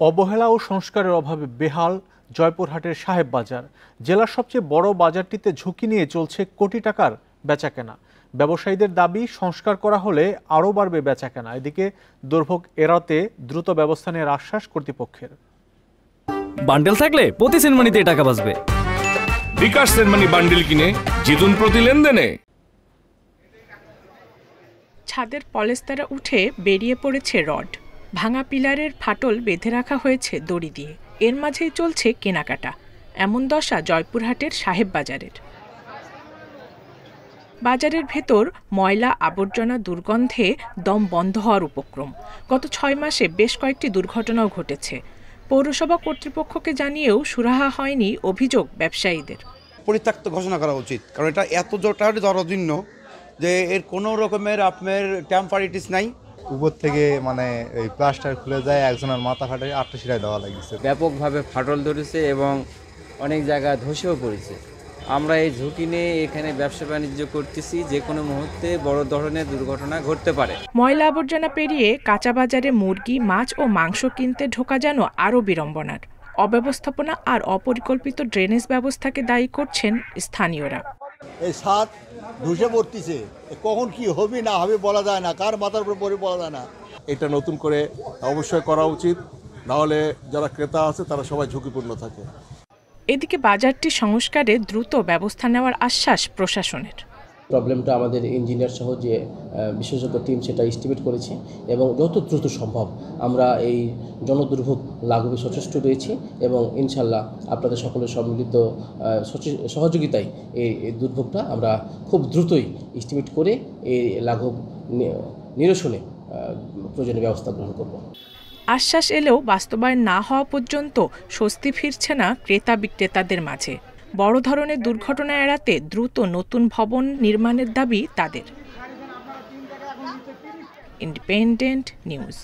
অবহেলা ও সংস্কারের অভাবে বেহাল জয়পুরহাটের সাহেব বাজার। জেলার সবচেয়ে বড় বাজারটিতে ঝুঁকি নিয়ে চলছে কোটি টাকার বেচাকেনা। ব্যবসায়ীদের দাবি সংস্কার করা হলে আরও বাড়বে বেচাকেনা। এদিকে দুর্ভোগ এড়াতে দ্রুত ব্যবস্থা নেওয়ার আশ্বাস কর্তৃপক্ষের। বান্ডেল থাকলে প্রতি সেনমানিতে টাকা বাঁচবে। বিকাশ সেনমানি বান্ডেল কিনে জিতুন প্রতি লেনদেনে। ছাদের পলেস্তারা উঠে বেরিয়ে পড়েছে রড, ভাঙা পিলারের ফাটল বেঁধে রাখা হয়েছে দড়ি দিয়ে। এর মাঝেই চলছে কেনাকাটা। এমন দশা জয়পুরহাটের সাহেব বাজারের। বাজারের ভেতর ময়লা আবর্জনা দুর্গন্ধে দম বন্ধ হওয়ার উপক্রম। গত ৬ মাসে বেশ কয়েকটি দুর্ঘটনাও ঘটেছে। পৌরসভা কর্তৃপক্ষকে জানিয়েও সুরাহা হয়নি অভিযোগ ব্যবসায়ীদের। পরিত্যক্ত ঘোষণা করা উচিত, কারণ এটা এত জরাজীর্ণ যে এর কোনো রকমের আপনার টেম্পারিটিস নাই। উপর থেকে এই প্লাস্টার খুলে যায়, একজনের মাথা ফাটে, 8টা সিরাই দেওয়া লাগিয়েছে। ব্যাপকভাবে ফাটল ধরেছে এবং অনেক জায়গায় ধসেও পড়েছে। আমরা এই ঝুঁকি নিয়ে এখানে ব্যবসা বাণিজ্য করতেছি, যে কোনো মুহূর্তে বড় ধরনের দুর্ঘটনা ঘটতে পারে। ময়লা আবর্জনা পেরিয়ে কাঁচা বাজারে মুরগি, মাছ ও মাংস কিনতে ঢোকা যেন আরও বিড়ম্বনার। অব্যবস্থাপনা আর অপরিকল্পিত ড্রেনেজ ব্যবস্থাকে দায়ী করছেন স্থানীয়রা। এই ছাদ ধসে পড়তেছে, কখন কি হবে না হবে বলা যায় না, কার মাথার উপর পড়ে বলা যায় না। এটা নতুন করে অবশ্যই করা উচিত, নাহলে যারা ক্রেতা আছে তারা সবাই ঝুঁকিপূর্ণ থাকে। এদিকে বাজারটি সংস্কারে দ্রুত ব্যবস্থা নেওয়ার আশ্বাস প্রশাসনের। প্রবলেমটা আমাদের ইঞ্জিনিয়ার সহ যে বিশেষজ্ঞ টিম সেটা এস্টিমেট করেছে এবং যত দ্রুত সম্ভব আমরা এই জনদুর্ভোগ লাঘবে সচেষ্ট রয়েছি এবং ইনশাল্লাহ আপনাদের সকলের সম্মিলিত সহযোগিতায় এই দুর্ভোগটা আমরা খুব দ্রুতই এস্টিমেট করে এই লাঘব নিরসনে প্রয়োজনীয় ব্যবস্থা গ্রহণ করব। আশ্বাস এলেও বাস্তবায়ন না হওয়া পর্যন্ত স্বস্তি ফিরছে না ক্রেতা বিক্রেতাদের মাঝে। বড় ধরনের দুর্ঘটনা এড়াতে দ্রুত নতুন ভবন নির্মাণের দাবি তাদের। Independent news.